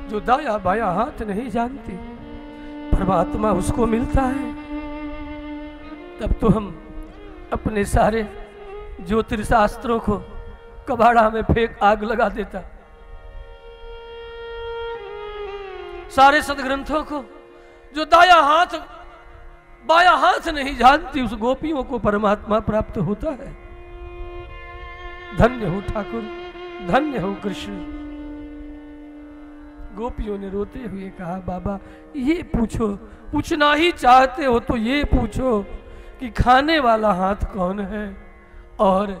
जो दाया बाया हाथ नहीं जानती, परमात्मा उसको मिलता है। तब तो हम अपने सारे ज्योतिषशास्त्रों को कबाड़ा में फेंक आग लगा देता, सारे सदग्रंथों को। जो दाया हाथ बाया हाथ नहीं जानती, उस गोपियों को परमात्मा प्राप्त होता है। धन्य हो ठाकुर, धन्य हो कृष्ण। गोपियों ने रोते हुए कहा, बाबा ये पूछो, पूछना ही चाहते हो तो ये पूछो कि खाने वाला हाथ कौन है और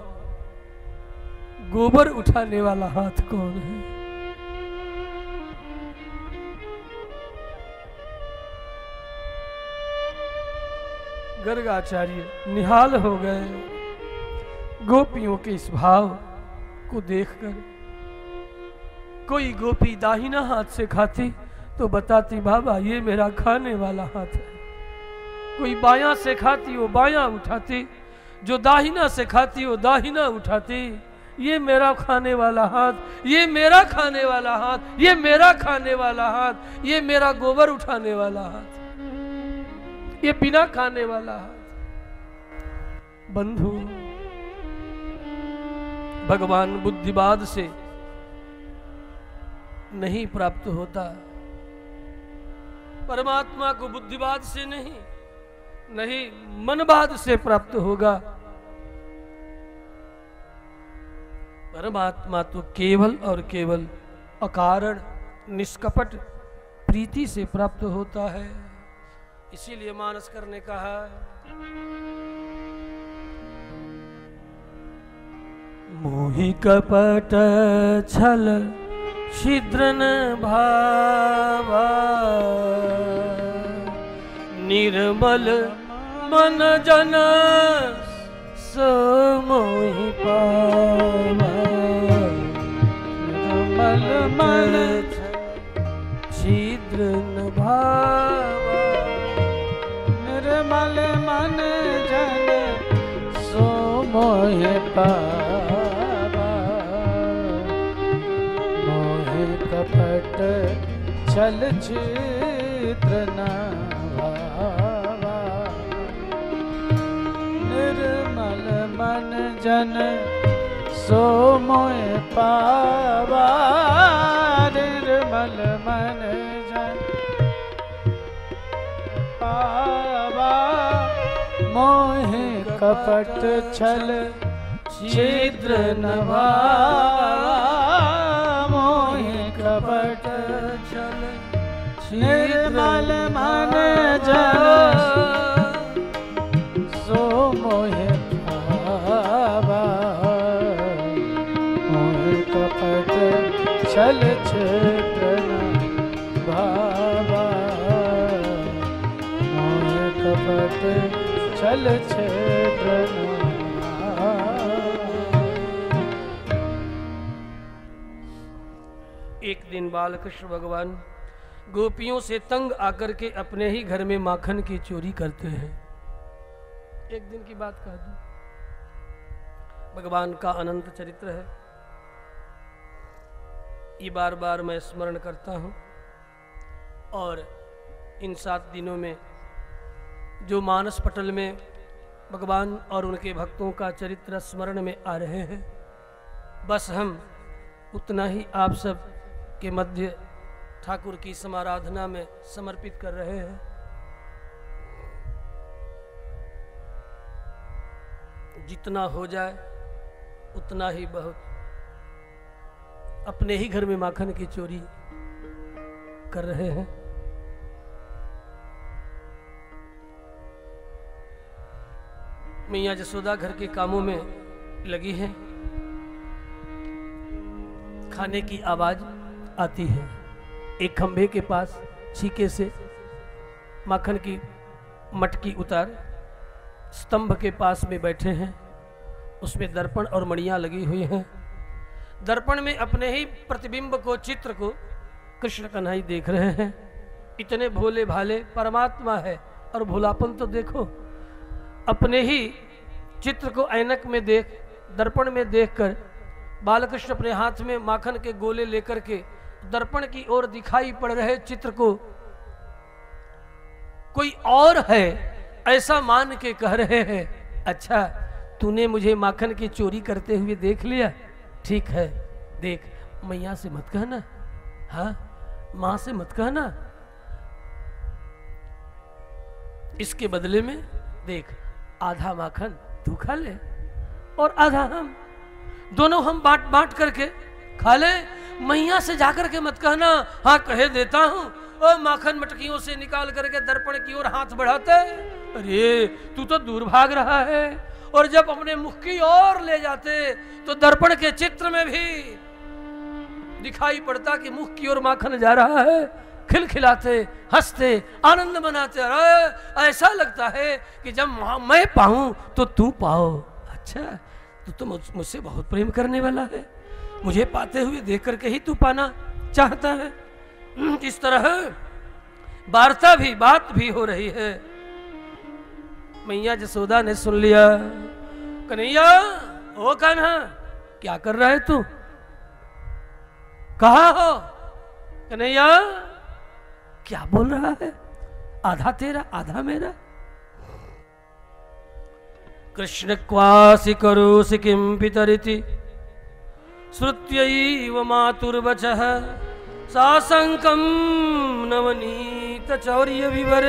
गोबर उठाने वाला हाथ कौन है। गर्गाचार्य निहाल हो गए गोपियों के इस भाव को देखकर। कोई गोपी दाहिना हाथ से खाती तो बताती, बाबा ये मेरा खाने वाला हाथ है। कोई बायां से खाती वो बायां उठाती, जो दाहिना से खाती वो दाहिना उठाती। ये मेरा खाने वाला हाथ, ये मेरा खाने वाला हाथ, ये मेरा खाने वाला हाथ, ये मेरा गोबर उठाने वाला हाथ, ये बिना खाने वाला हाथ। बंधु, भगवान बुद्धिवाद से नहीं प्राप्त होता, परमात्मा को बुद्धिवाद से नहीं मनवाद से प्राप्त होगा। परमात्मा तो केवल और केवल अकारण निष्कपट प्रीति से प्राप्त होता है। इसीलिए मानसकर ने कहा, मोहि कपट छल छिद्रन भावा, निर्मल मन जन सो मोहि पावा। निर्मल मन छिद्रन भावा, निर्मल मन जन सो मोहि पावा। मोहि कपट छल छिद्र न भावा, निर्मल मन जन सो मोहि पावा। निर्मल मन जन पावा, मोहि कपट छल छिद्र न भावा। मोहि कपट छल निर्मल मन जन सो मोहि पावा। मोहि कपट छल छिद्र न भावा। मोहि कपट छल छिद्र न भावा। एक दिन बालकृष्ण भगवान गोपियों से तंग आकर के अपने ही घर में माखन की चोरी करते हैं। एक दिन की बात कह दूं, भगवान का अनंत चरित्र है, ये बार बार मैं स्मरण करता हूं। और इन 7 दिनों में जो मानस पटल में भगवान और उनके भक्तों का चरित्र स्मरण में आ रहे हैं, बस हम उतना ही आप सब के मध्य ठाकुर की समाराधना में समर्पित कर रहे हैं। जितना हो जाए उतना ही बहुत। अपने ही घर में माखन की चोरी कर रहे हैं। मैया जसोदा घर के कामों में लगी है। खाने की आवाज आती है। एक खंभे के पास छीके से माखन की मटकी उतार स्तंभ के पास में बैठे हैं। उसमें दर्पण और मणियां लगी हुई हैं। दर्पण में अपने ही प्रतिबिंब को, चित्र को कृष्ण कन्हई देख रहे हैं। इतने भोले भाले परमात्मा है और भोलापन तो देखो। अपने ही चित्र को ऐनक में देख, दर्पण में देखकर बालकृष्ण अपने हाथ में माखन के गोले लेकर के दर्पण की ओर दिखाई पड़ रहे चित्र को कोई और है ऐसा मान के कह रहे हैं, अच्छा तूने मुझे माखन की चोरी करते हुए देख लिया, ठीक है देख, मैया से मत कहना, हाँ मां से मत कहना, इसके बदले में देख आधा माखन तू खा ले और आधा हम, दोनों हम बांट बांट करके खा ले। मैया से जाकर के मत कहना, हाँ कहे देता हूं, और माखन मटकियों से निकाल करके दर्पण की ओर हाथ बढ़ाते, अरे तू तो दूर भाग रहा है, और जब अपने मुख की ओर ले जाते तो दर्पण के चित्र में भी दिखाई पड़ता कि मुख की ओर माखन जा रहा है, खिलखिलाते हंसते आनंद मनाते, अरे ऐसा लगता है कि जब मैं पाऊं तो तू पाओ, अच्छा तू तो मुझसे बहुत प्रेम करने वाला है, मुझे पाते हुए देख करके ही तू पाना चाहता है। इस तरह वार्ता भी बात भी हो रही है। मैया जसोदा ने सुन लिया, कन्हैया ओ कान्हा क्या कर रहा है तू, कहाँ हो कन्हैया, क्या बोल रहा है, आधा तेरा आधा मेरा। कृष्ण क्वासि करोसि किं पितरिति श्रुत्यैव मातुर्वचः साशंकं नवनीत चौर्य विवर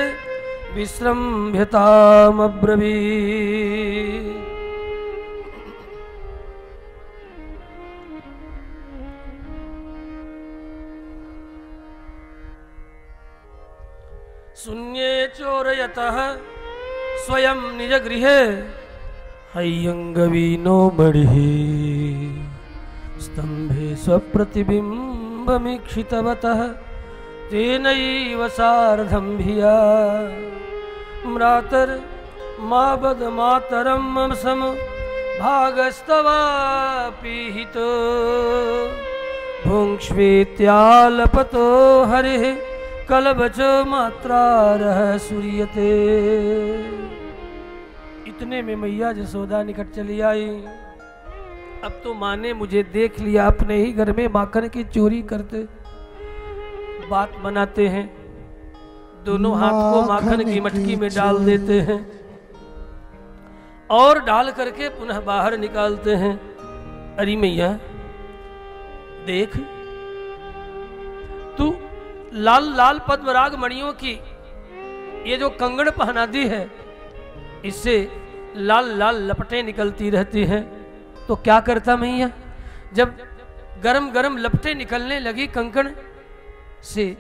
विस्रम्भ्यतामब्रवीत्। शून्ये चोरयतः स्वयं निज गृहे हय्यंगवीनो मणिः स्तंभे स्वप्रतिबिंबमीक्षितवतः तेनैव सार्धं भिया म्रातर माबद मातरं मम सम भागस्तवापीहितो भुङ्क्ष्वेत्यालपतो हरिः कलबच मात्रारः सूर्यते। इतने में मैया जसोदा निकट चली आई। अब तो माँ ने मुझे देख लिया, अपने ही घर में माखन की चोरी करते बात बनाते हैं, दोनों हाथ को माखन की मटकी में डाल देते हैं और डाल करके पुनः बाहर निकालते हैं। अरे मैया देख, तू लाल लाल पद्मराग मणियों की ये जो कंगन पहना दी है, इससे लाल लाल लपटें निकलती रहती हैं। तो क्या करता मैया, जब गरम गरम लपटें निकलने लगी कंकण से,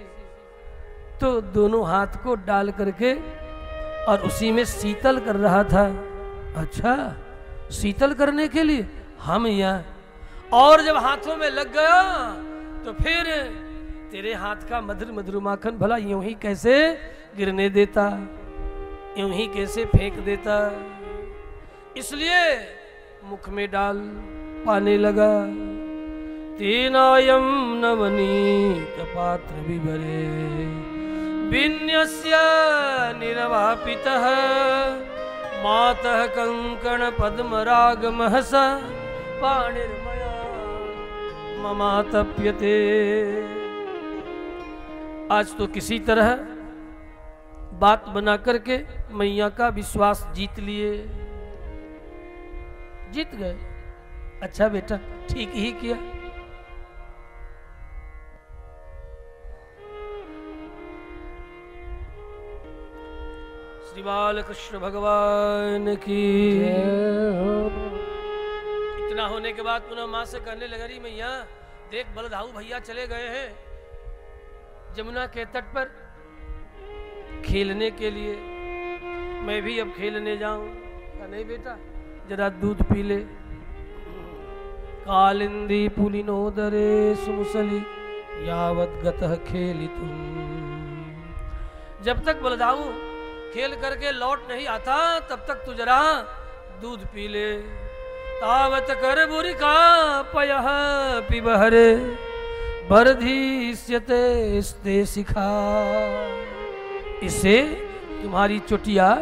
तो दोनों हाथ को डाल करके और उसी में शीतल कर रहा था। अच्छा, शीतल करने के लिए हम यहाँ, और जब हाथों में लग गया तो फिर तेरे हाथ का मधुर मधुर माखन भला यूं ही कैसे गिरने देता, यूं ही कैसे फेंक देता, इसलिए मुख में डाल पाने लगा। तेनायम नवनीत पात्र विभरे विन्यस्य निरवापितः मातः कंकण पद्मराग महसा पाणिर्मया ममातप्यते। आज तो किसी तरह बात बना करके मैया का विश्वास जीत लिए, जीत गए। अच्छा बेटा, ठीक ही किया। श्री बाल कृष्ण भगवान की। इतना होने के बाद पुनः मां से कहने लगा, रही मैया देख बलदाऊ भैया चले गए हैं जमुना के तट पर खेलने के लिए, मैं भी अब खेलने जाऊं। नहीं बेटा, जरा दूध पी ले। कालिंदी पुलिनोदरे सुमुसली यावत गतः खेलितुम। जब तक बलदाऊ खेल करके लौट नहीं आता तब तक तू जरा दूध पी ले। तावत कर बुरिका पयः पिबहरे वर्धिष्यते स्ते शिखा। इससे तुम्हारी चोटियां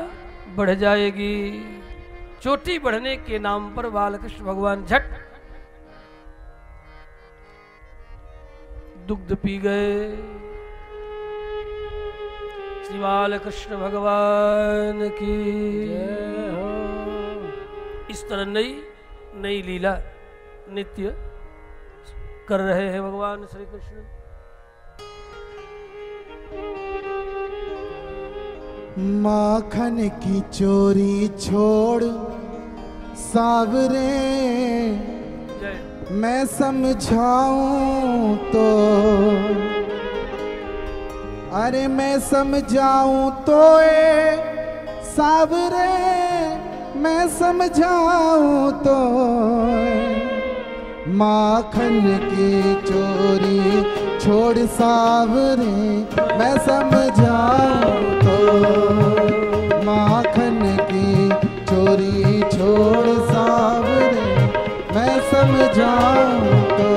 बढ़ जाएगी। चोटी बढ़ने के नाम पर बालकृष्ण भगवान झट दुग्ध पी गए। श्री बाल कृष्ण भगवान की जय हो। इस तरह नई नई लीला नित्य कर रहे हैं भगवान श्री कृष्ण। माखन की चोरी छोड़ सावरे, मैं समझाऊं तो, अरे मैं समझाऊं तो सावरे, मैं समझाऊं तो, माखन की चोरी छोड़ सावरे, मैं समझाऊं तो, माखन की चोरी छोड़ सावरे, मैं समझाऊं तो,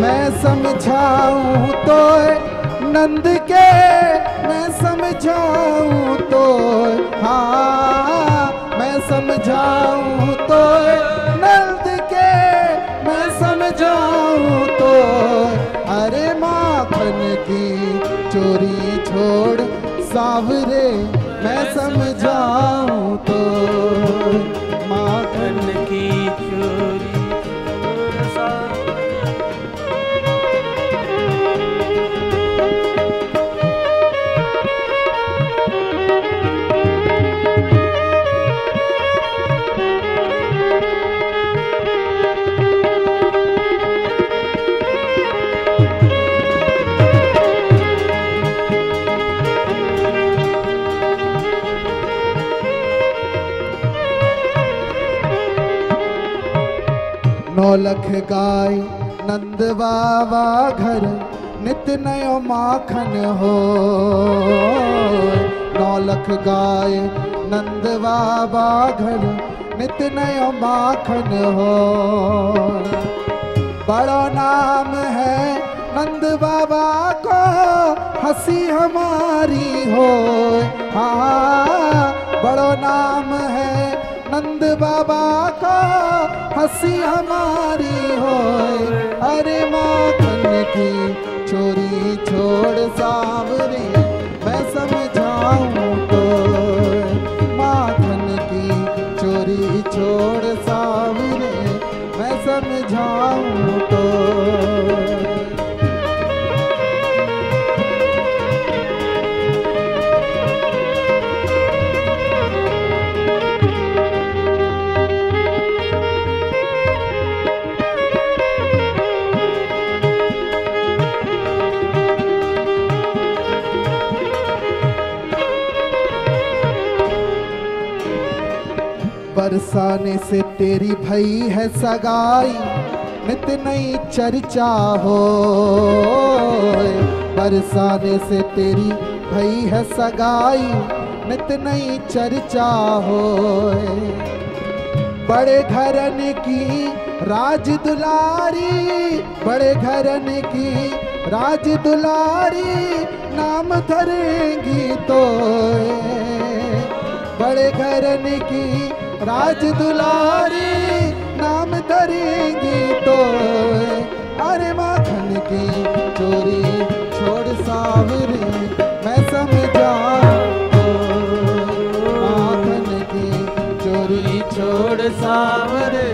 मैं समझाऊं तो नंद के, मैं समझाऊं तो, हाँ मैं समझाऊं तो नंद के, मैं समझाऊं तो, अरे माखन की चोरी छोड़ सावरे, मैं समझाऊं तो, माखन की चोरी छोड़ सावरे। नौलख गाय नंद बाबा घर, नित नयो माखन हो, नौलख गाय नंद बाबा घर, नित नयो माखन हो, बड़ा नाम है नंद बाबा को, हंसी हमारी हो, हाँ बड़ा नाम है नंद बाबा का, हंसी हमारी हो, अरे माखन की चोरी छोड़ सावरे, मैं समझाऊं तो, माखन की चोरी छोड़ सावरे, मैं समझाऊं तो, बरसाने से तेरी भई है सगाई, नित नई चर्चा हो, बरसाने से तेरी भई है सगाई, नित नई चर्चा हो, बड़े घरन की राज दुलारी, बड़े घरन की राज दुलारी, नाम धरेंगी तो, बड़े घरन की राज दुलारी, नाम धरेंगी तो, अरे माखन की चोरी छोड़ सावरे, मैं समझाऊं तो, माखन की चोरी छोड़ सावरे,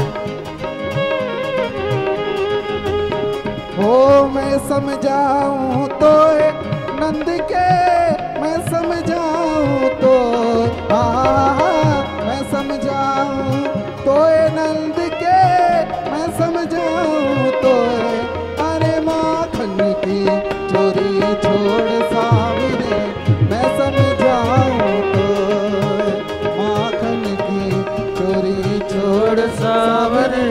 ओ मैं समझाऊं तो नंद के, मैं समझाऊं तो, मैं समझाऊं तो नंद के, मैं समझाऊं तो, अरे माखन की चोरी छोड़ सावरे, मैं समझाऊं तो, माखन की चोरी छोड़ सावरे,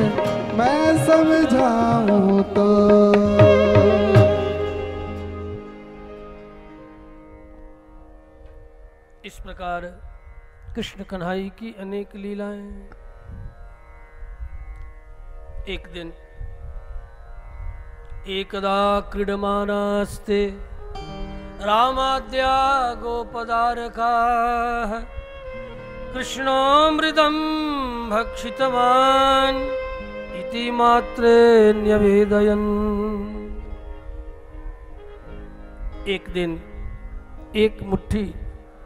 मैं समझाऊं तो। इस प्रकार कृष्ण कन्हई की अनेक लीलाएं। एक दिन एकदा क्रीडमानास्ते रामाद्या गोपदारकाः, कृष्णो मृदं भक्षितवान् इति मात्रे न्यवेदयन्। एक दिन एक मुट्ठी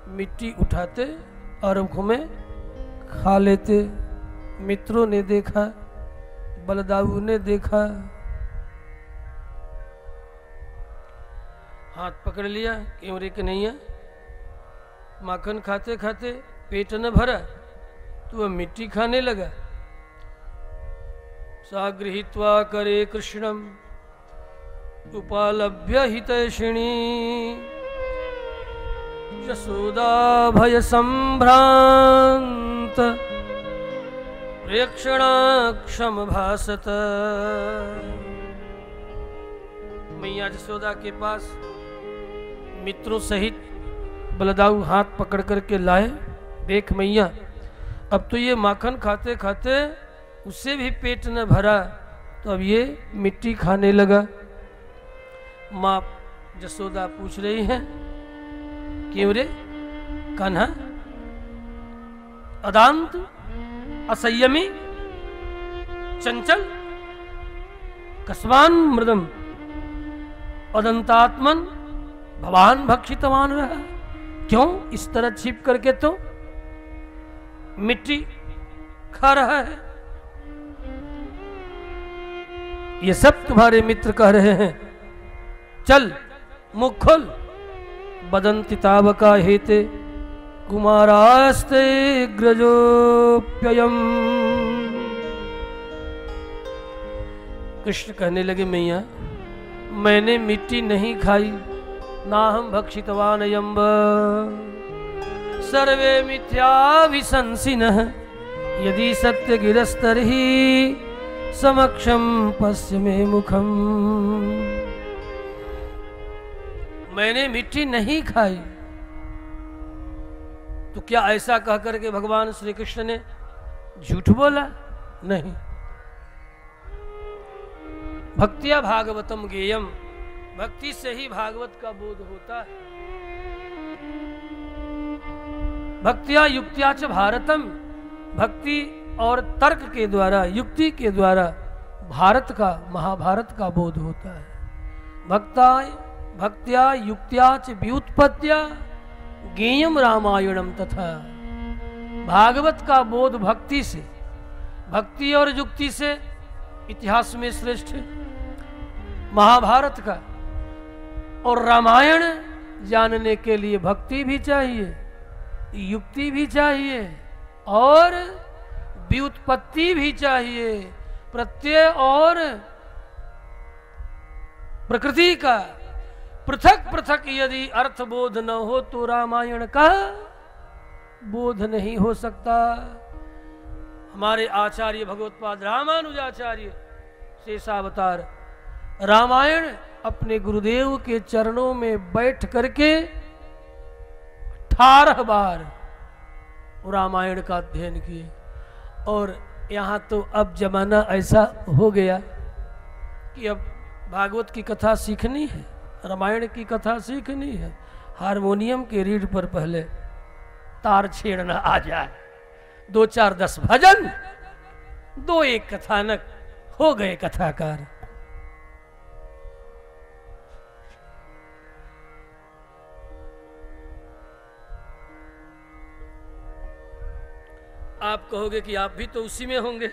मिट्टी उठाते और मुख में खा लेते। मित्रों ने देखा, बलदाऊ ने देखा, हाथ पकड़ लिया, क्यों रे कन्हैया, माखन खाते खाते पेट न भरा, तू वह मिट्टी खाने लगा। सा गृहीत्वा करे कृष्णम उपालभ्य हितैषिणी यशोदा भय संभ्रांत प्रेक्षणाक्षम भासत। मैया यशोदा के पास मित्रों सहित बलदाऊ हाथ पकड़ करके लाए। देख मैया, अब तो ये माखन खाते खाते उससे भी पेट न भरा, तो अब ये मिट्टी खाने लगा। माँ यशोदा पूछ रही है, क्यों रे कान्हा, अदांत, असंयमी, चंचल, कस्वान मृदम, अदंतात्मन भवान भक्षितवान रहा, क्यों इस तरह छिप करके तो मिट्टी खा रहा है? ये सब तुम्हारे मित्र कह रहे हैं, चल मुख खोल। बदंति तावका हेते कुमारास्ते ग्रजोप्ययम्। कृष्ण कहने लगे, मैया मैंने मिट्टी नहीं खाई, ना हम भक्षितवान यम्ब, सर्वे मिथ्याभिशंसिनः, यदि सत्य गिरस्तर्हि समक्षम पश्य मे मुखम। मैंने मिट्टी नहीं खाई, तो क्या ऐसा कह करके भगवान श्री कृष्ण ने झूठ बोला? नहीं। भक्तिया भागवतम गेयम, भक्ति से ही भागवत का बोध होता है। भक्तिया युक्त्या च भारतम, भक्ति और तर्क के द्वारा, युक्ति के द्वारा भारत का, महाभारत का बोध होता है। भक्त्या युक्त्या च व्युत्पत्त्या गेयम रामायणम तथा। भागवत का बोध भक्ति से, भक्ति और युक्ति से इतिहास में श्रेष्ठ है महाभारत का। और रामायण जानने के लिए भक्ति भी चाहिए, युक्ति भी चाहिए और व्युत्पत्ति भी चाहिए। प्रत्यय और प्रकृति का पृथक पृथक यदि अर्थ बोध न हो तो रामायण का बोध नहीं हो सकता। हमारे आचार्य भगवत्पाद रामानुजाचार्य शेषावतार रामायण अपने गुरुदेव के चरणों में बैठ करके 18 बार रामायण का अध्ययन किए। और यहाँ तो अब जमाना ऐसा हो गया कि अब भागवत की कथा सीखनी है, रामायण की कथा सीखनी है, हारमोनियम के रीढ़ पर पहले तार छेड़ना आ जाए, 2 4 10 भजन, 2 1 कथानक, हो गए कथाकार। आप कहोगे कि आप भी तो उसी में होंगे।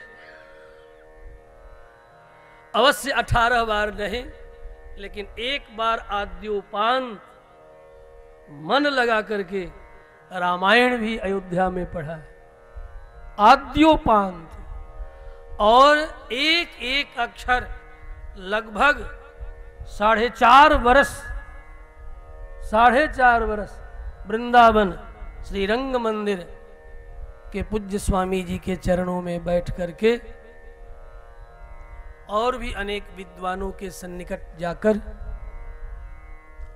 अवश्य 18 बार नहीं, लेकिन एक बार आद्योपांत मन लगा करके रामायण भी अयोध्या में पढ़ा, आद्योपांत। और एक एक अक्षर लगभग 4.5 वर्ष वृंदावन श्रीरंग मंदिर के पूज्य स्वामी जी के चरणों में बैठ करके और भी अनेक विद्वानों के सन्निकट जाकर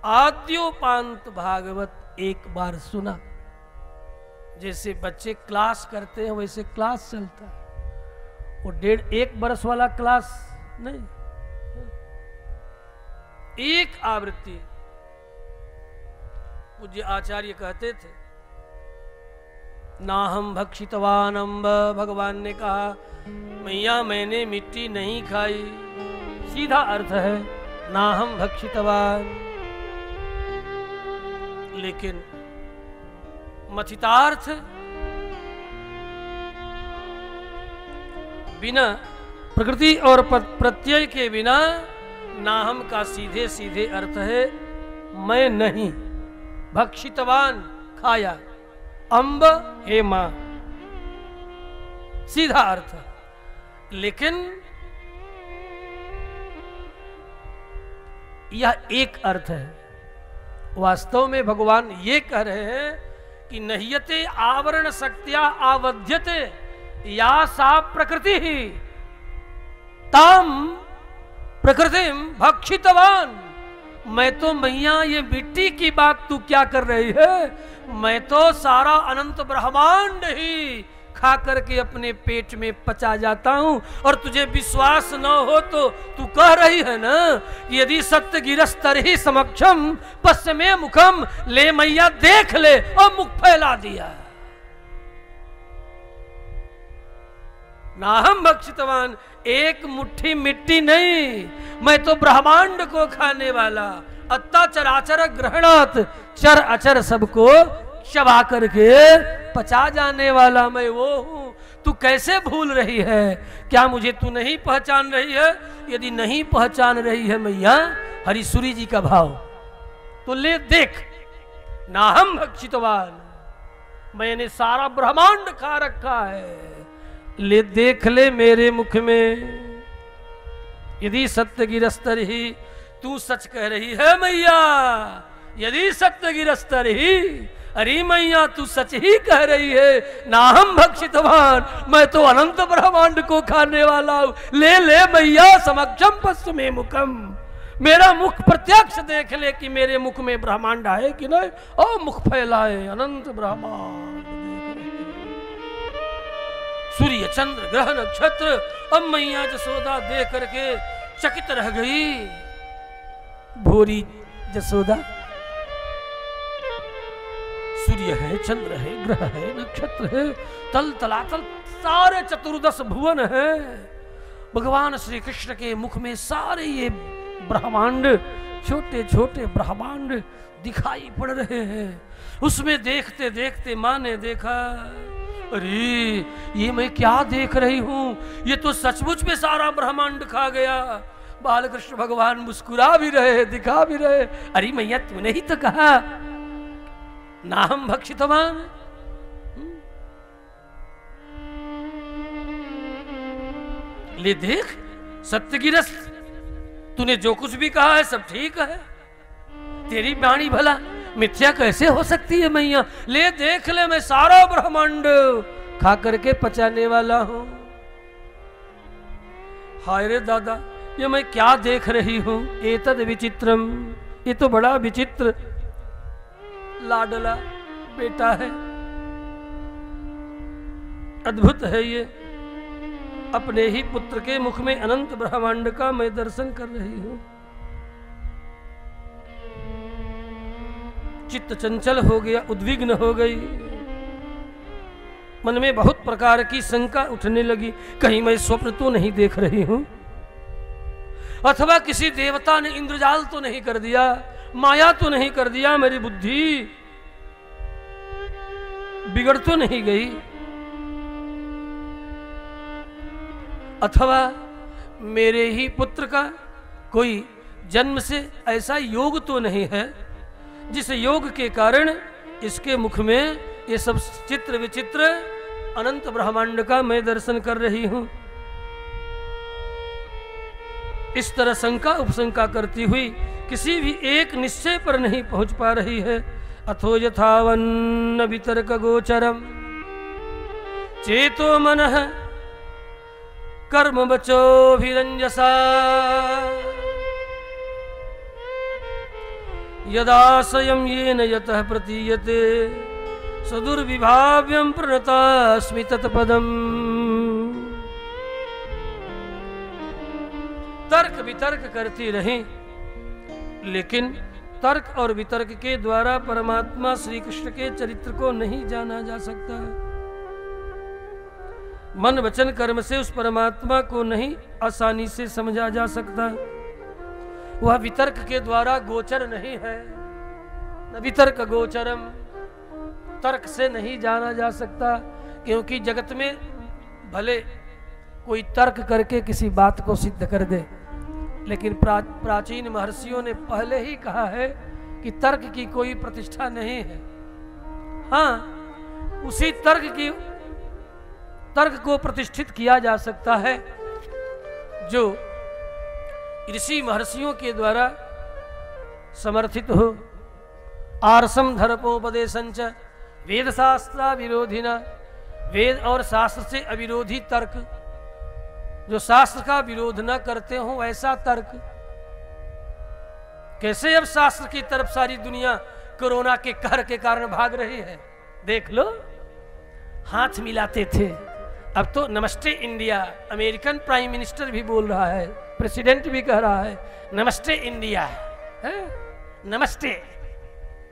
आद्योपांत भागवत एक बार सुना। जैसे बच्चे क्लास करते हैं वैसे क्लास चलता है, वो 1.5 बरस वाला क्लास नहीं, एक आवृत्ति। पूज्य आचार्य कहते थे, ना हम भक्षितवान अम्ब, भगवान ने कहा मैया मैंने मिट्टी नहीं खाई। सीधा अर्थ है ना हम भक्षितवान। लेकिन मथितार्थ बिना प्रकृति और प्रत्यय के बिना नाहम का सीधे सीधे अर्थ है मैं नहीं। भक्षितवान खाया, अम्ब हे मां, सीधा अर्थ। लेकिन यह एक अर्थ है। वास्तव में भगवान ये कह रहे हैं कि नह्यते आवरण शक्त्या आवध्यते या सा प्रकृति ही ताम प्रकृतिम भक्षितवान। मैं तो मैया ये मिट्टी की बात तू क्या कर रही है? मैं तो सारा अनंत ब्रह्मांड ही खा करके अपने पेट में पचा जाता हूं। और तुझे विश्वास न हो तो तू कह रही है ना कि यदि सत्य गिरस्तर ही समक्षम पश्चिमे मुखम, ले मैया देख ले, और मुख फैला दिया। नाहम भक्षितवान, एक मुट्ठी मिट्टी नहीं, मैं तो ब्रह्मांड को खाने वाला, अत्ता चराचर ग्रहणात, चर अचर सबको चबा करके पचा जाने वाला मैं वो हूं। तू कैसे भूल रही है? क्या मुझे तू नहीं पहचान रही है? यदि नहीं पहचान रही है मैया हरिसूरी जी का भाव, तो ले देख, नाहम भक्षितवान, मैंने सारा ब्रह्मांड खा रखा है। ले देख ले मेरे मुख में। यदि सत्य गिरस्तर ही, तू सच कह रही है मैया, यदि सत्य गिरस्तर ही, अरे मैया तू सच ही कह रही है। नाहम भक्षितवान, मैं तो अनंत ब्रह्मांड को खाने वाला हूं। ले ले मैया समक्षम पश्चिमे मुखम, मेरा मुख प्रत्यक्ष देख ले कि मेरे मुख में ब्रह्मांड है कि नहीं। और मुख फैलाए अनंत ब्रह्मांड, सूर्य चंद्र ग्रह नक्षत्र। अब मैया जसोदा देख करके चकित रह गई। भोरी जसोदा, सूर्य है, चंद्र है, ग्रह है, नक्षत्र है, तल तलातल सारे 14 भुवन है। भगवान श्री कृष्ण के मुख में सारे ये ब्रह्मांड, छोटे छोटे ब्रह्मांड दिखाई पड़ रहे हैं। उसमें देखते देखते मां ने देखा, अरे ये मैं क्या देख रही हूं? ये तो सचमुच में सारा ब्रह्मांड खा गया। बालकृष्ण भगवान मुस्कुरा भी रहे, दिखा भी रहे। अरे मैया तूने ही तो कहा नाहम भक्षितवान। ले देख सत्य गिरस्त, तूने जो कुछ भी कहा है सब ठीक है। तेरी वाणी भला मिथ्या कैसे हो सकती है मैया? ले देख ले, मैं सारा ब्रह्मांड खा करके पचाने वाला हूं। हाय रे दादा, ये मैं क्या देख रही हूं? एतद विचित्रम, ये तो बड़ा विचित्र लाडला बेटा है, अद्भुत है। ये अपने ही पुत्र के मुख में अनंत ब्रह्मांड का मैं दर्शन कर रही हूं। चित्त चंचल हो गया, उद्विग्न हो गई। मन में बहुत प्रकार की शंका उठने लगी, कहीं मैं स्वप्न तो नहीं देख रही हूं, अथवा किसी देवता ने इंद्रजाल तो नहीं कर दिया, माया तो नहीं कर दिया, मेरी बुद्धि बिगड़ तो नहीं गई, अथवा मेरे ही पुत्र का कोई जन्म से ऐसा योग तो नहीं है जिस योग के कारण इसके मुख में ये सब चित्र विचित्र अनंत ब्रह्मांड का मैं दर्शन कर रही हूं। इस तरह शंका उपशंका करती हुई किसी भी एक निश्चय पर नहीं पहुंच पा रही है। अथो यथावन्न वितर्क गोचरम चेतो मनः कर्म बचोभिरंजसा यदा स्वयं येन यतः प्रतीयते सदुर्विभाव्यं प्रणतास्मि तत्पदम्। तर्क वितर्क करती रही, लेकिन तर्क और वितर्क के द्वारा परमात्मा श्री कृष्ण के चरित्र को नहीं जाना जा सकता। मन वचन कर्म से उस परमात्मा को नहीं आसानी से समझा जा सकता। वह वितर्क के द्वारा गोचर नहीं है, न वितर्क गोचरम, तर्क से नहीं जाना जा सकता। क्योंकि जगत में भले कोई तर्क करके किसी बात को सिद्ध कर दे, लेकिन प्राचीन महर्षियों ने पहले ही कहा है कि तर्क की कोई प्रतिष्ठा नहीं है। हाँ, उसी तर्क को प्रतिष्ठित किया जा सकता है जो ऋषि महर्षियों के द्वारा समर्थित हो। आरसम धर्मोपदेशंच वेद शास्त्रा विरोधिना, वेद और शास्त्र से अविरोधी तर्क, जो शास्त्र का विरोध न करते हो ऐसा तर्क। कैसे अब शास्त्र की तरफ सारी दुनिया कोरोना के कहर के कारण भाग रही है, देख लो। हाथ मिलाते थे, अब तो नमस्ते इंडिया, अमेरिकन प्राइम मिनिस्टर भी बोल रहा है, प्रेसिडेंट भी कह रहा है नमस्ते इंडिया है? नमस्ते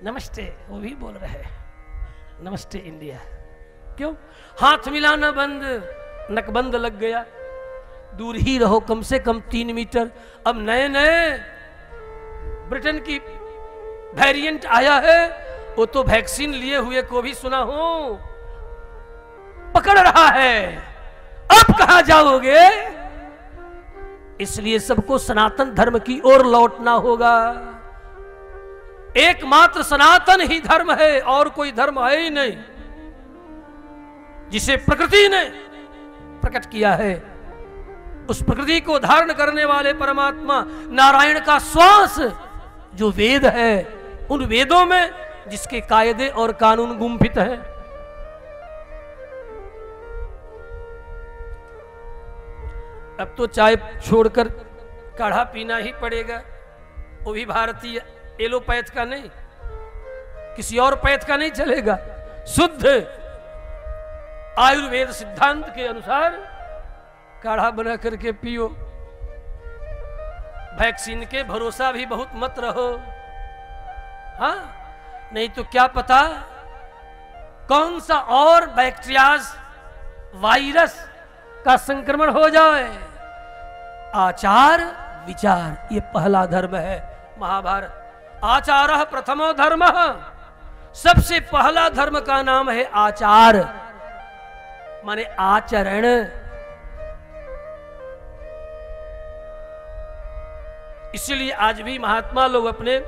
नमस्ते, वो भी बोल रहे हैं नमस्ते इंडिया। क्यों? हाथ मिलाना बंद, नकबंद लग गया, दूर ही रहो कम से कम 3 मीटर। अब नए नए ब्रिटेन की वेरिएंट आया है, वो तो वैक्सीन लिए हुए को भी सुना हो पकड़ रहा है। अब कहां जाओगे? इसलिए सबको सनातन धर्म की ओर लौटना होगा। एकमात्र सनातन ही धर्म है, और कोई धर्म है ही नहीं, जिसे प्रकृति ने प्रकट किया है। उस प्रकृति को धारण करने वाले परमात्मा नारायण का श्वास जो वेद है, उन वेदों में जिसके कायदे और कानून गुम्फित हैं। अब तो चाय छोड़कर काढ़ा पीना ही पड़ेगा, वो भी भारतीय, एलोपैथ का नहीं, किसी और पैथ का नहीं चलेगा। शुद्ध आयुर्वेद सिद्धांत के अनुसार काढ़ा बना करके पियो। वैक्सीन के भरोसा भी बहुत मत रहो, हाँ, नहीं तो क्या पता कौन सा और बैक्टीरियाज, वायरस का संक्रमण हो जाए। आचार विचार, ये पहला धर्म है। महाभारत, आचारः प्रथमो धर्मः, सबसे पहला धर्म का नाम है आचार, माने आचरण। इसलिए आज भी महात्मा लोग अपने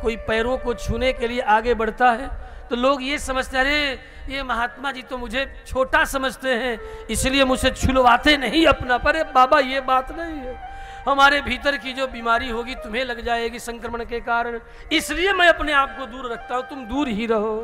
कोई पैरों को छूने के लिए आगे बढ़ता है तो लोग ये समझते हैं, अरे ये महात्मा जी तो मुझे छोटा समझते हैं इसलिए मुझसे छुलवाते नहीं अपना। पर बाबा ये बात नहीं है, हमारे भीतर की जो बीमारी होगी तुम्हें लग जाएगी संक्रमण के कारण, इसलिए मैं अपने आप को दूर रखता हूं, तुम दूर ही रहो।